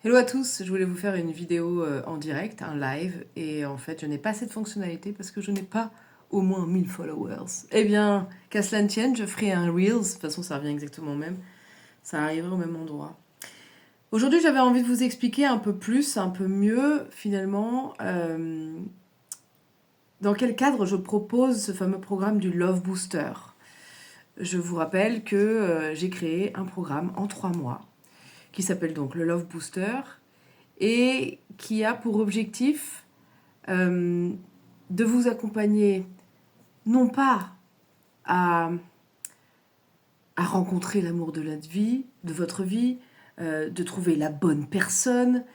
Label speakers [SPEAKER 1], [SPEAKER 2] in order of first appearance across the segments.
[SPEAKER 1] Hello à tous, je voulais vous faire une vidéo en direct, un live, et en fait je n'ai pas cette fonctionnalité parce que je n'ai pas au moins 1000 followers. Eh bien, qu'à cela ne tienne, je ferai un Reels, de toute façon ça revient exactement au même, ça arrivera au même endroit. Aujourd'hui j'avais envie de vous expliquer un peu plus, un peu mieux finalement, dans quel cadre je propose ce fameux programme du Love Booster. Je vous rappelle que j'ai créé un programme en 3 mois qui s'appelle donc le Love Booster et qui a pour objectif de vous accompagner non pas à, à rencontrer l'amour de votre vie, de trouver la bonne personne,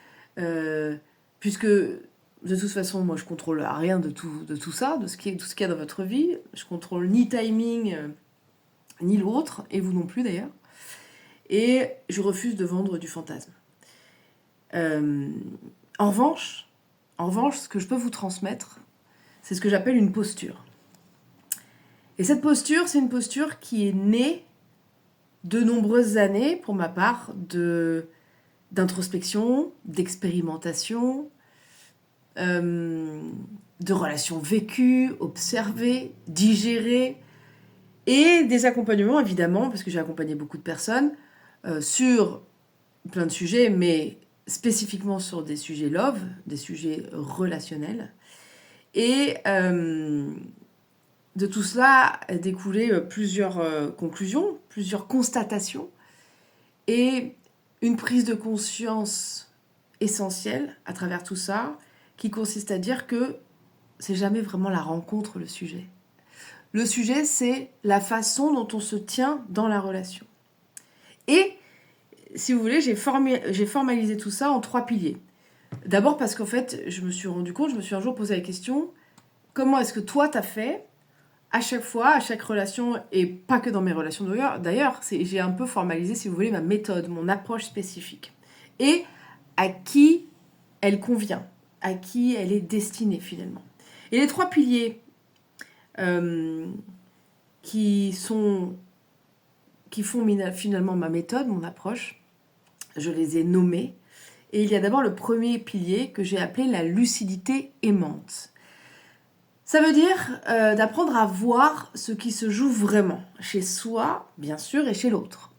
[SPEAKER 1] puisque de toute façon, moi je contrôle rien de tout ça, tout ce qu'il y a dans votre vie. Je contrôle ni timing, ni l'autre, et vous non plus d'ailleurs. Et je refuse de vendre du fantasme. Euh, en revanche, ce que je peux vous transmettre, c'est ce que j'appelle une posture. Et cette posture, c'est une posture qui est née de nombreuses années, pour ma part, d'introspection, d'expérimentation, de relations vécues, observées, digérées, et des accompagnements, évidemment, parce que j'ai accompagné beaucoup de personnes, sur plein de sujets, mais spécifiquement sur des sujets love, des sujets relationnels. Et de tout cela a découlé plusieurs conclusions, plusieurs constatations et une prise de conscience essentielle à travers tout ça qui consiste à dire que c'est jamais vraiment la rencontre le sujet. Le sujet, c'est la façon dont on se tient dans la relation. Et, si vous voulez, j'ai formalisé tout ça en 3 piliers. D'abord parce qu'en fait, je me suis un jour posé la question, comment est-ce que toi t'as fait à chaque fois, à chaque relation, et pas que dans mes relations d'ailleurs, j'ai un peu formalisé, si vous voulez, ma méthode, mon approche spécifique. Et à qui elle convient, à qui elle est destinée finalement. Et les 3 piliers euh, qui font finalement ma méthode, mon approche, je les ai nommés. Et il y a d'abord le premier pilier que j'ai appelé la lucidité aimante. Ça veut dire d'apprendre à voir ce qui se joue vraiment, chez soi, bien sûr, et chez l'autre.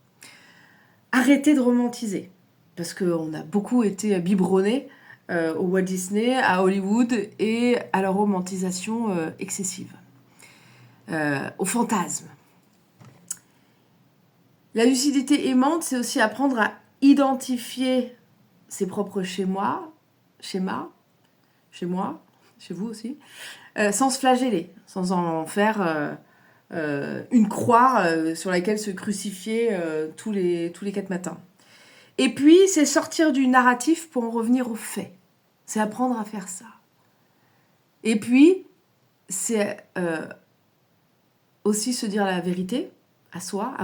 [SPEAKER 1] Arrêter de romantiser, parce qu'on a beaucoup été biberonnés au Walt Disney, à Hollywood, et à la romantisation excessive, au fantasme. La lucidité aimante, c'est aussi apprendre à identifier ses propres schémas, chez moi, chez vous aussi, sans se flageller, sans en faire une croix sur laquelle se crucifier tous les 4 matins. Et puis, c'est sortir du narratif pour en revenir aux faits. C'est apprendre à faire ça. Et puis, c'est aussi se dire la vérité à soi,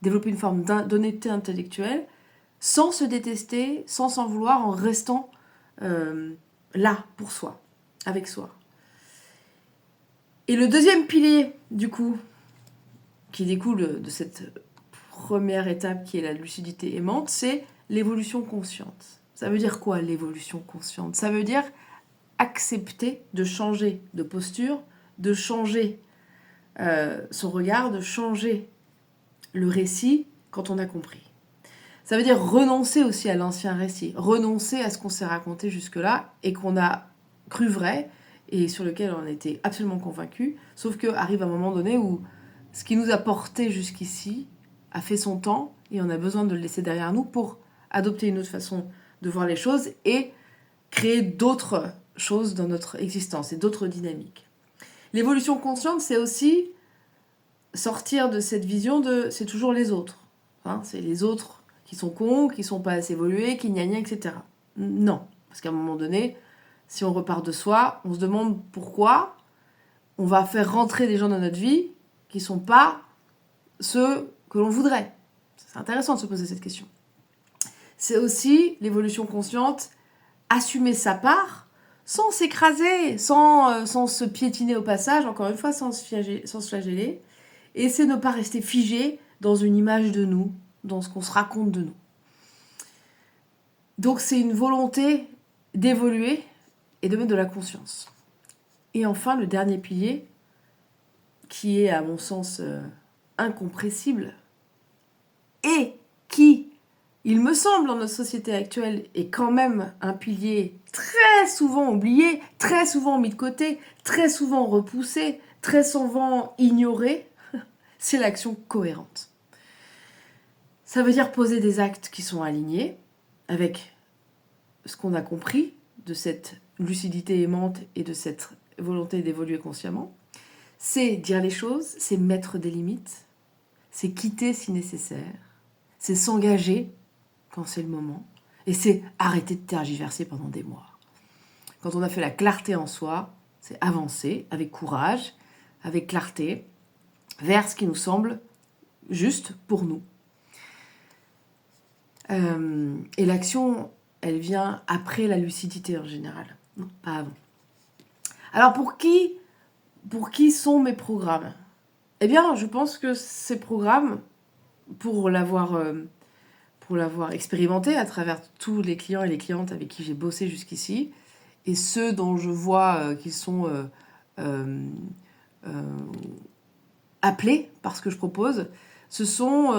[SPEAKER 1] développer une forme d'honnêteté intellectuelle, sans se détester, sans s'en vouloir, en restant là pour soi, avec soi. Et le deuxième pilier, du coup, qui découle de cette première étape qui est la lucidité aimante, c'est l'évolution consciente. Ça veut dire quoi, l'évolution consciente? Ça veut dire accepter de changer de posture, de changer son regard, de changer le récit quand on a compris. Ça veut dire renoncer aussi à l'ancien récit, renoncer à ce qu'on s'est raconté jusque-là et qu'on a cru vrai et sur lequel on était absolument convaincu, sauf qu'arrive un moment donné où ce qui nous a porté jusqu'ici a fait son temps et on a besoin de le laisser derrière nous pour adopter une autre façon de voir les choses et créer d'autres choses dans notre existence et d'autres dynamiques. L'évolution consciente, c'est aussi sortir de cette vision de c'est toujours les autres. Hein, c'est les autres qui sont cons, qui sont pas assez évolués, qui gna gna, etc. Non, parce qu'à un moment donné, si on repart de soi, on se demande pourquoi on va faire rentrer des gens dans notre vie qui sont pas ceux que l'on voudrait. C'est intéressant de se poser cette question. C'est aussi l'évolution consciente, assumer sa part sans s'écraser, sans se piétiner au passage, encore une fois, sans se flageller. Et c'est ne pas rester figé dans une image de nous, dans ce qu'on se raconte de nous. Donc c'est une volonté d'évoluer et de mettre de la conscience. Et enfin, le dernier pilier, qui est à mon sens incompressible, et qui, il me semble, dans notre société actuelle, est quand même un pilier très souvent oublié, très souvent mis de côté, très souvent repoussé, très souvent ignoré, c'est l'action cohérente. Ça veut dire poser des actes qui sont alignés avec ce qu'on a compris de cette lucidité aimante et de cette volonté d'évoluer consciemment. C'est dire les choses, c'est mettre des limites, c'est quitter si nécessaire, c'est s'engager quand c'est le moment, et c'est arrêter de tergiverser pendant des mois. Quand on a fait la clarté en soi, c'est avancer avec courage, avec clarté, vers ce qui nous semble juste pour nous. Et l'action, elle vient après la lucidité en général, non, pas avant. Alors pour qui sont mes programmes ? Eh bien, je pense que ces programmes, pour l'avoir expérimenté à travers tous les clients et les clientes avec qui j'ai bossé jusqu'ici, et ceux dont je vois qu'ils sont appelés par ce que je propose, ce sont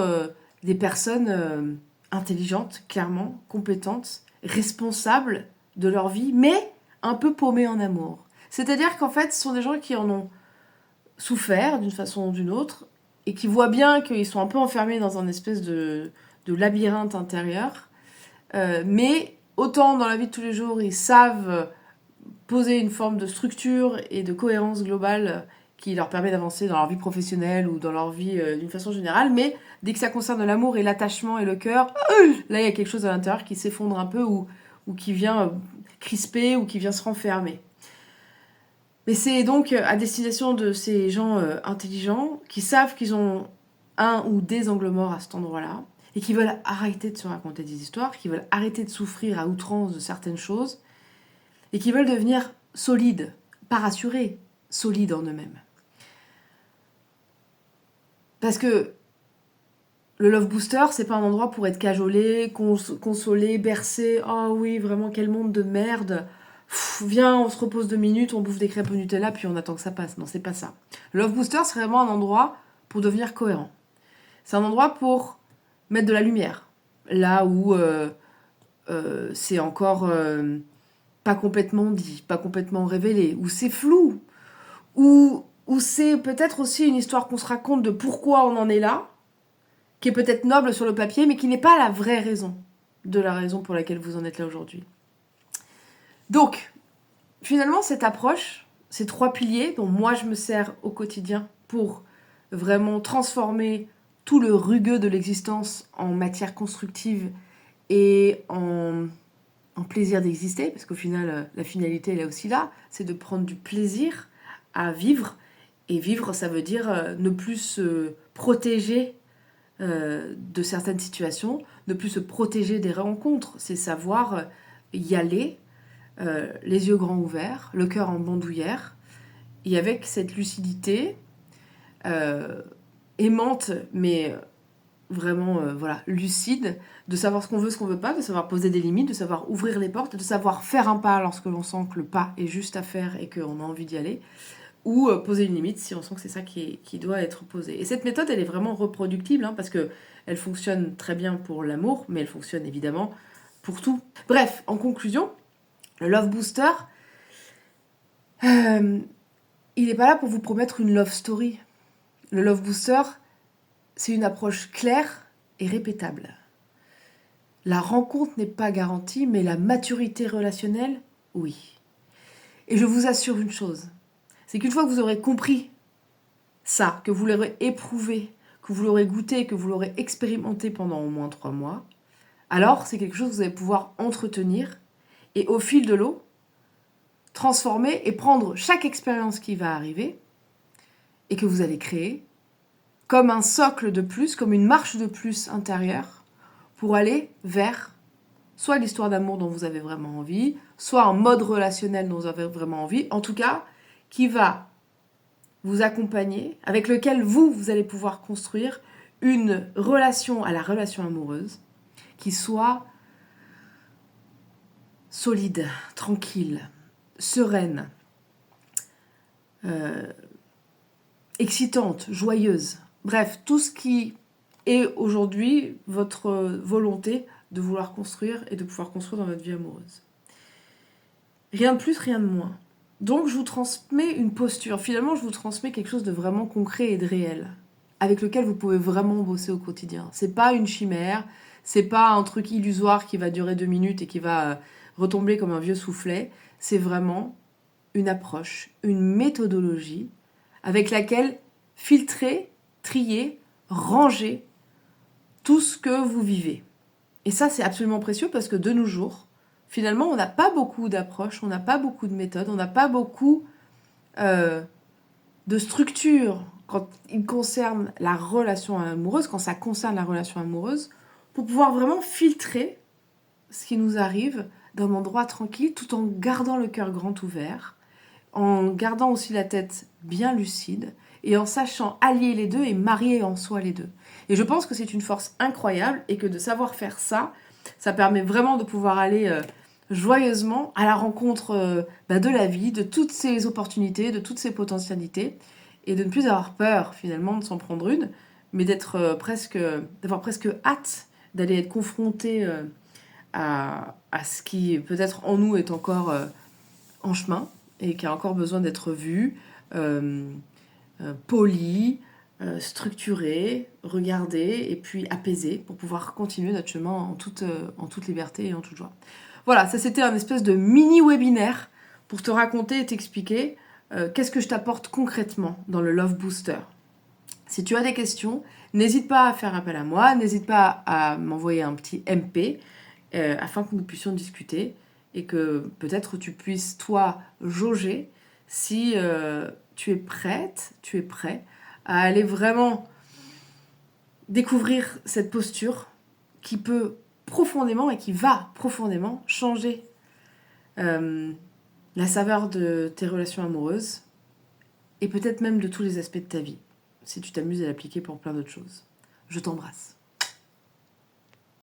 [SPEAKER 1] des personnes intelligentes, clairement, compétentes, responsables de leur vie, mais un peu paumées en amour. C'est-à-dire qu'en fait, ce sont des gens qui en ont souffert d'une façon ou d'une autre, et qui voient bien qu'ils sont un peu enfermés dans un espèce de labyrinthe intérieur, mais autant dans la vie de tous les jours, ils savent poser une forme de structure et de cohérence globale qui leur permet d'avancer dans leur vie professionnelle ou dans leur vie d'une façon générale, mais dès que ça concerne l'amour et l'attachement et le cœur, là il y a quelque chose à l'intérieur qui s'effondre un peu ou qui vient crisper ou qui vient se renfermer. Mais c'est donc à destination de ces gens intelligents qui savent qu'ils ont un ou des angles morts à cet endroit-là et qui veulent arrêter de se raconter des histoires, qui veulent arrêter de souffrir à outrance de certaines choses et qui veulent devenir solides, pas rassurés, solides en eux-mêmes. Parce que le Love Booster, c'est pas un endroit pour être cajolé, consolé, bercé. Oh oui, vraiment, quel monde de merde. Viens, on se repose 2 minutes, on bouffe des crêpes au Nutella, puis on attend que ça passe. Non, c'est pas ça. Le Love Booster, c'est vraiment un endroit pour devenir cohérent. C'est un endroit pour mettre de la lumière. Là où c'est encore pas complètement dit, pas complètement révélé, où c'est flou, où c'est peut-être aussi une histoire qu'on se raconte de pourquoi on en est là, qui est peut-être noble sur le papier, mais qui n'est pas la vraie raison de la raison pour laquelle vous en êtes là aujourd'hui. Donc, finalement, cette approche, ces 3 piliers dont moi je me sers au quotidien pour vraiment transformer tout le rugueux de l'existence en matière constructive et en plaisir d'exister, parce qu'au final, la finalité, elle est aussi là, c'est de prendre du plaisir à vivre. Et vivre, ça veut dire ne plus se protéger de certaines situations, ne plus se protéger des rencontres. C'est savoir y aller, les yeux grands ouverts, le cœur en bandoulière, et avec cette lucidité aimante, mais vraiment lucide, de savoir ce qu'on veut, ce qu'on veut pas, de savoir poser des limites, de savoir ouvrir les portes, de savoir faire un pas lorsque l'on sent que le pas est juste à faire et qu'on a envie d'y aller, ou poser une limite si on sent que c'est ça qui doit être posé. Et cette méthode, elle est vraiment reproductible, parce qu'elle fonctionne très bien pour l'amour, mais elle fonctionne évidemment pour tout. Bref, en conclusion, le Love Booster, il n'est pas là pour vous promettre une love story. Le Love Booster, c'est une approche claire et répétable. La rencontre n'est pas garantie, mais la maturité relationnelle, oui. Et je vous assure une chose, c'est qu'une fois que vous aurez compris ça, que vous l'aurez éprouvé, que vous l'aurez goûté, que vous l'aurez expérimenté pendant au moins 3 mois, alors c'est quelque chose que vous allez pouvoir entretenir et au fil de l'eau, transformer et prendre chaque expérience qui va arriver et que vous allez créer comme un socle de plus, comme une marche de plus intérieure pour aller vers soit l'histoire d'amour dont vous avez vraiment envie, soit un mode relationnel dont vous avez vraiment envie, en tout cas, qui va vous accompagner, avec lequel vous allez pouvoir construire une relation à la relation amoureuse qui soit solide, tranquille, sereine, excitante, joyeuse. Bref, tout ce qui est aujourd'hui votre volonté de vouloir construire et de pouvoir construire dans votre vie amoureuse. Rien de plus, rien de moins. Donc je vous transmets une posture. Finalement, je vous transmets quelque chose de vraiment concret et de réel, avec lequel vous pouvez vraiment bosser au quotidien. C'est pas une chimère, c'est pas un truc illusoire qui va durer 2 minutes et qui va retomber comme un vieux soufflet. C'est vraiment une approche, une méthodologie avec laquelle filtrer, trier, ranger tout ce que vous vivez. Et ça, c'est absolument précieux parce que de nos jours, finalement, on n'a pas beaucoup d'approches, on n'a pas beaucoup de méthodes, on n'a pas beaucoup de structure quand il concerne la relation amoureuse, quand ça concerne la relation amoureuse, pour pouvoir vraiment filtrer ce qui nous arrive d'un endroit tranquille tout en gardant le cœur grand ouvert, en gardant aussi la tête bien lucide et en sachant allier les deux et marier en soi les deux. Et je pense que c'est une force incroyable et que de savoir faire ça, ça permet vraiment de pouvoir aller joyeusement à la rencontre de la vie, de toutes ces opportunités, de toutes ces potentialités et de ne plus avoir peur finalement de s'en prendre une, mais d'avoir presque hâte d'aller être confronté à ce qui peut-être en nous est encore en chemin et qui a encore besoin d'être vu, poli, structuré, regardé et puis apaisé pour pouvoir continuer notre chemin en toute liberté et en toute joie. Voilà, ça c'était un espèce de mini-webinaire pour te raconter et t'expliquer qu'est-ce que je t'apporte concrètement dans le Love Booster. Si tu as des questions, n'hésite pas à faire appel à moi, n'hésite pas à m'envoyer un petit MP afin que nous puissions discuter et que peut-être tu puisses, toi, jauger si tu es prête, tu es prêt à aller vraiment découvrir cette posture qui peut profondément et qui va profondément changer la saveur de tes relations amoureuses et peut-être même de tous les aspects de ta vie, si tu t'amuses à l'appliquer pour plein d'autres choses. Je t'embrasse.